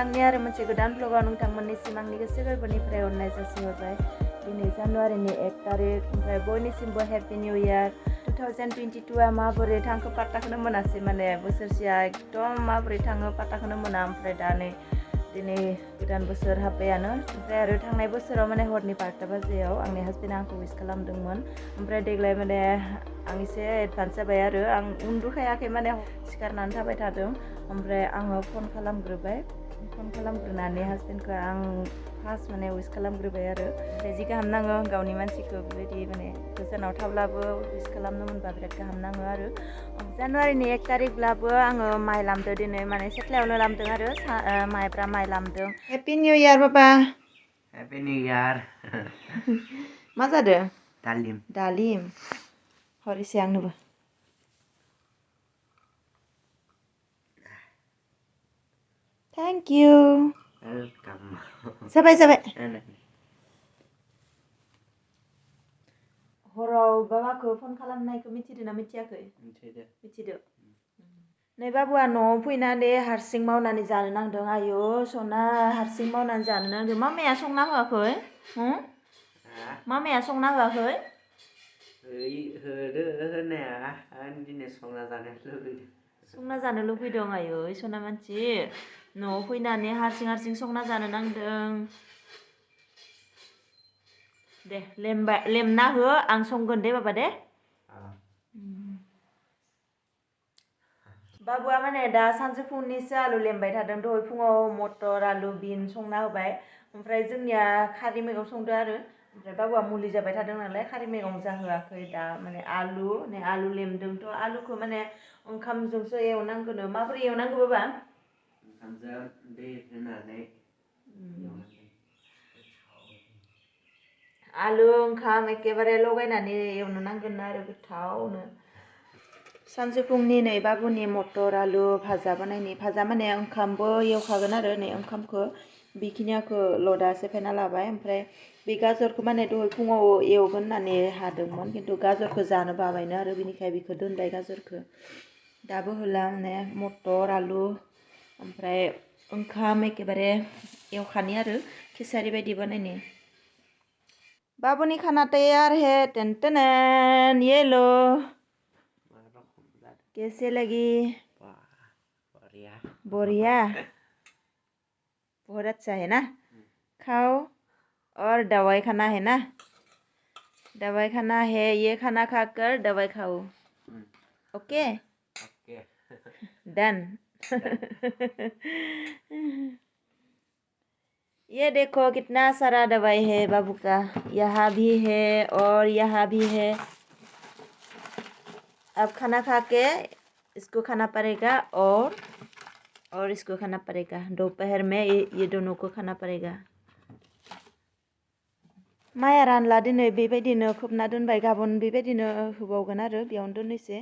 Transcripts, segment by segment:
आंनि आरो मोनसे गोदान ब्लगाव नोंथांमोननिसिम आंनि गोसो गोरबोनिफ्राय अननाय जासिहरबाय। दिनै जानुवारिनि 1 तारिख ओमफ्राय बयनिसिमबो हेपि निउ इयार। 2022आ माबोरै थांखो पात्ताखौनो मोनासै, माने बोसोरसेया एकदम माबोरै थाङो पात्ताखौनो मोना। ओमफ्राय दा दिनै गोदान बोसोर हाब्बायानो। ओमफ्राय आरो थांनाय बोसोराव माने हरनि 12 बाजियाव आंनि हासबेन्डआ आंखौ उइस खालामदोंमोन। ओमफ्राय देग्लाय माने आं एसे एडभान्स जाबाय आरो आं उन्दुखायाखै, माने सिखारनानै थाबाय थादों। ओमफ्राय आङो फन खालामग्रोनानै हासबेन्डखौ आं फार्स्ट माने उइस खालामग्रोबाय आरो। ओमफ्राय जि गाहाम नाङो गावनि मानसिखौ बेबायदि माने गोजानाव थाब्लाबो उइस खालामनो मोनबा बिराद गाहाम नाङो आरो। जानुवारिनि 1 तारिखब्लाबो आङो माइ लामदों दिनै, माने सेथ्लायावनो लामदों आरो माइब्रा माइ लामदों। हेपि निउ इयार बाबा। Happy new year. मा जादों? दालिम हर एसे आंनोबो। Thank you. जाबाय हराव बाबाखौ फन खालामनायखौ मिथिदों ना मिथियाखै? मिथिदो। नै बाबुआ न'आव फैनानै हारसिं मावनानै जानो नांदों। आयु सना हारसिं मावनानै जानो नांदों। मामाया संना होआखै? मामाया संना होआखै? होदो होनाया, आं दिनै संना जानो लुबैदों। आयु सना मानसि न'आव फैनानै हारसिं संना जानो नांदों। दे लेमना हो, आं संगोन दे बाबा दे। बाबुआ माने दा सानजौफुनिसो आलु लेमबाय थादों। दहाय फुङाव मटर आलु बिन संना होबाय। ओमफ्राय जोंनिया खारै मैगं संदो आरो। ओमफ्राय बाबुआ मुलि जाबाय थादों नालाय खारै मैगं जाहोआखै। दा माने आलु लेमदोंथ'। आलुखौ माने ओंखामजोंसो एवनांगोनो। माबोरै एवनांगौ बाबा? ओंखामजों दै होनानै आलु ओंखाम एखेबारे लगायनानै एवनो नांगोन आरो गोथावनो। सानजौफुंनि नै बाबुनि मटर आलु भाजा बानायनि। भाजा माने ओंखामबो एवखागोन आरो। नै ओंखामखौ बेखिनियाखौल' दा सेफायना लाबाय। ओमफ्राय बे गाजरखौ माने दहाय फुङाव एवगोन होननानै हादोंमोन, खिन्थु गाजरखौ जानो बाबायनो आरो, बेनिखाय बेखौ दोनबाय गाजरखौ। दाबो होला माने मटर आलु ओमफ्राय ओंखाम एखेबारे एवखानि आरो खिसारि बायदि बानायनि। बाबुनि खाना तैयार है। टेन ये लो। कैसे लगी? बढ़िया। बहुत अच्छा है ना? खाओ और दवाई खाना है ना? दवाई खाना है, ये खाना खाकर दवाई खाओ। ओके डन। ये देखो कितना सारा दवाई है बाबू का। यहाँ भी है और यहाँ भी है। अब खाना खा के इसको खाना पड़ेगा और इसको खाना पड़ेगा। दोपहर में ये दोनों को खाना पड़ेगा। माया रानला दिनै बेबायदिनो खोबना दोनबाय। गाबोन बेबायदिनो होबावगोन आरो बेयावनो दोननोसै।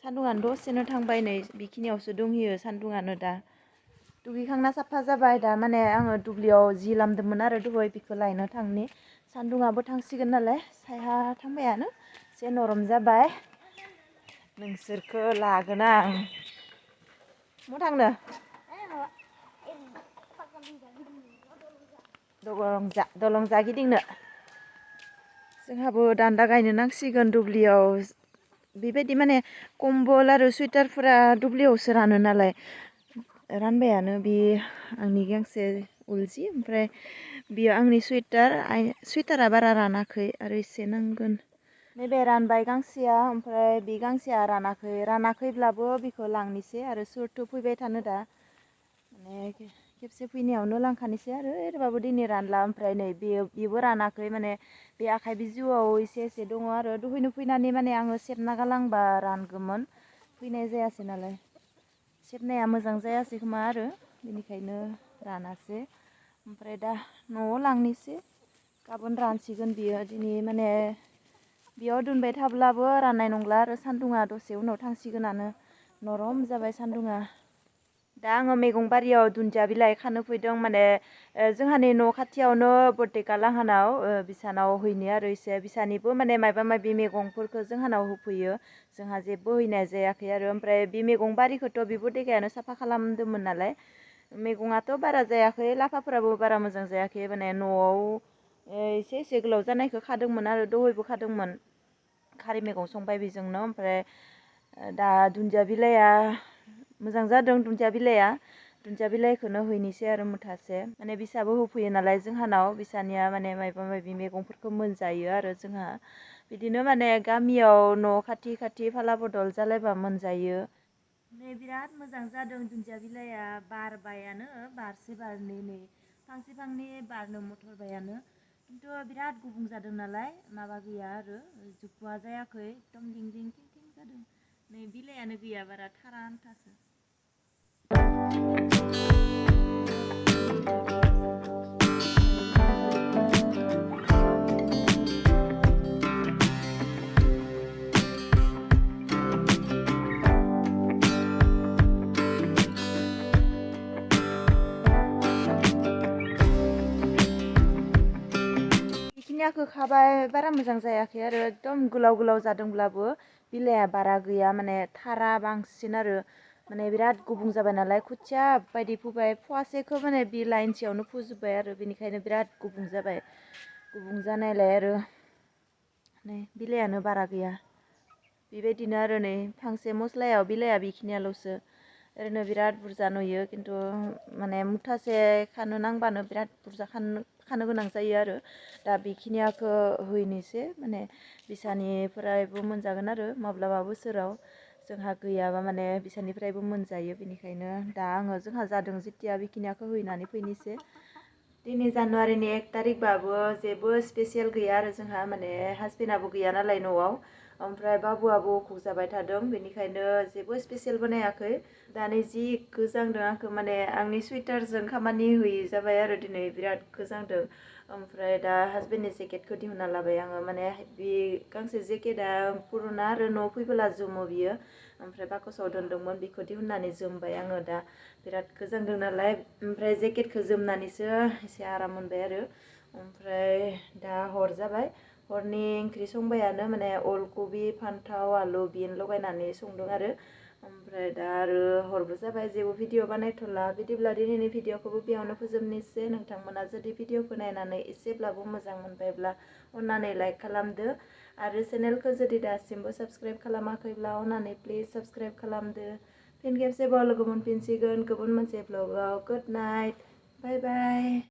सान्दुङानो दसेनो थांबाय। नै बेखिनियावसो दंहैयो सान्दुङानो दा। दुगैखांना साफा जाबाय। दा माने आङो दुब्लियाव जि लामदोंमोन आरो दहाय, बेखौ लायनो थांनि। सान्दुङाबो थांसिगोन नालाय सायहा थांबायानो, एसे नरम जाबाय। नोंसोरखौ लागोन आं। मा थांनो? दलं जा गिदिंनो। जोंहाबो दान्दा गायनो नांसिगोन दुब्लियाव। बेबायदि माने कम्बल आरो सुइटारफोरा दुब्लियावसो रानो नालाय। रानबायानो। बे आंनि गांसे उल जि, ओमफ्राय बेयो आंनि सुइटारा बारा रानाखै आरो एसे नांगोन। नैबे रानबाय गांसेया, ओमफ्राय बे गांसेया रानाखैब्लाबो बेखौ लांनोसै आरो सोरथो फैबाय थानो दा। माने खेबसे फैनायावनो लांखानोसै आरो एरबाबो दिनै रानला। ओमफ्राय नै बेबो रानाखै, माने बे आखाइ बिजौआव एसे दङ आरो। दहायनो फैनानै माने आङो सेबना गालांबा रानगौमोन, फैनाय जायासै नालाय। सेबनाया मोजां जायासै खोमा आरो, बेनिखायनो रानासै। ओमफ्राय दा न'आव लांनोसै, गाबोन रानसिगोन बियो। दिनै माने बेयाव दोनबाय थाब्लाबो राननाय नंला आरो, सान्दुङा दसे उनाव थांसिगोनानो। नरम जाबाय सान्दुङा। दा आङो मैगं बारियाव दुन्दिया बिलाइ खानो फैदों। माने जोंहानि न' खाथियावनो बर्टेका लाहानाव बिसानाव हैनो आरो एसे। बिसानिबो माने माबा माबि मैगंफोरखौ जोंहानाव होफैयो। जोंहा जेबो हैनाय जायाखै आरो। ओमफ्राय बे मैगं बारिखौथ' बे बर्टेकायानो साफा खालामदोंमोन नालाय, मैगङाथ' बारा जायाखै लाफाफोराबो बारा मोजां जायाखै माने न'आव एसे एसे गोलाव जानायखौ खादोंमोन आरो दहायबो खादोंमोन खारै मैगं संबाय बेजोंनो ओमफ्राय दा दुन्दिया बिलाइआ मोजां जादों दुन्दिया बिलाइखौनो हैनोसै आरो मुथासे माने बिसाबो होफैयो नालाय जोंहानाव बिसानिया माने मायबा मायबि मैगंफोरखौ मोनजायो आरो जोंहा बिदिनो माने गामियाव न' खाथि खाथि फाला बदल जालायबा मोनजायो नै बिराद मोजां जादों दुन्दिया बिलाइआ बारबायानो बारसे बारनै नै फांसे फांनै बारनो मथरबायानो खिन्थु बिराद गुबुं जादों नालाय माबा गैया आरो जुखुवा जायाखै एकदम लिंलिं थिं थिं जादों नै बिलाइयानो गैया बारा थारा आन्थासो बेखिनियाखौ खाबाय बारा मोजां जायाखै आरो एकदम गोलाव गोलाव जादोंब्लाबो बिलाइआ बारा गैया माने थारा बांसिन आरो माने बिराद गुबुं जाबाय नालाय खोथिया बायदि फोबाय फवासेखौ माने बे लाइनसेयावनो फोजोब्बाय आरो बेनिखायनो बिराद गुबुं जाबाय गुबुं जानायलाय आरो नै बिलाइयानो बारा गैया बेबायदिनो आरो नै फांसे मस्लायाव बिलाइया बेखिनियाल'सो ओरैनो बिराद बुरजा नुयो खिन्थु माने मुथासे खानो नांबानो बिराद बुरजा खानो गोनां जायो आरो दा बेखिनियाखौ हैनोसै माने बिसानिफ्रायबो मोनजागोन आरो माब्लाबा बोसोराव जोंहा गैयाबा माने बिसानिफ्रायबो मोनजायो बेनिखायनो दा आङो जोंहा जादों जेथिया बेखिनियाखौ हैनानै फैनोसै दिनै जानुवारिनि 1 तारिखबाबो जेबो स्पेसियेल गैया आरो जोंहा माने हासबेन्डआबो गैया नालाय न'आव ओमफ्राय बाबुआबो अखुख जाबाय थादों बेनिखायनो जेबो स्पेसियेल बानायाखै दानि जि गोजांदों आंखौ माने आंनि सुइटारजों खामानि होयै जाबाय आरो दिनै बिराद गोजांदों ओमफ्राय दा हासबेन्डनि जेकेटखौ दिहुनना लाबाय आङो माने बे गांसे जेकेटआ पुरुना आरो न'आव फैबोला जोमो बियो ओमफ्राय बाकसाव दोनदोंमोन बेखौ दिहुननानै जोमबाय आङो दा बिराद गोजांदों नालाय ओमफ्राय जेकेटखौ जोमनानैसो एसे आराम मोनबाय आरो ओमफ्राय दा हर जाबाय हरनि ओंख्रि संबायानो माने अलकबि फान्थाव आलु बिन लगायनानै संदों आरो ओमफ्राय दा आरो हरबो जाबाय जेबो भिडिअ बानायथ'ला बिदिब्ला दिनैनि भिडिअखौबो बेयावनो फोजोबनोसै नोंथांमोना जुदि भिडिअखौ नायनानै एसेब्लाबो मोजां मोनबायब्ला अन्नानै लाइक खालामदो आरो चेनेलखौ जुदि दासिमबो साबस्क्राइब खालामाखैब्ला अन्नानै प्लिज साबस्क्राइब खालामदो फिन खेबसेबाव लोगो मोनफिनसिगोन गुबुन मोनसे भ्लगाव गुड नाइट बाय बाय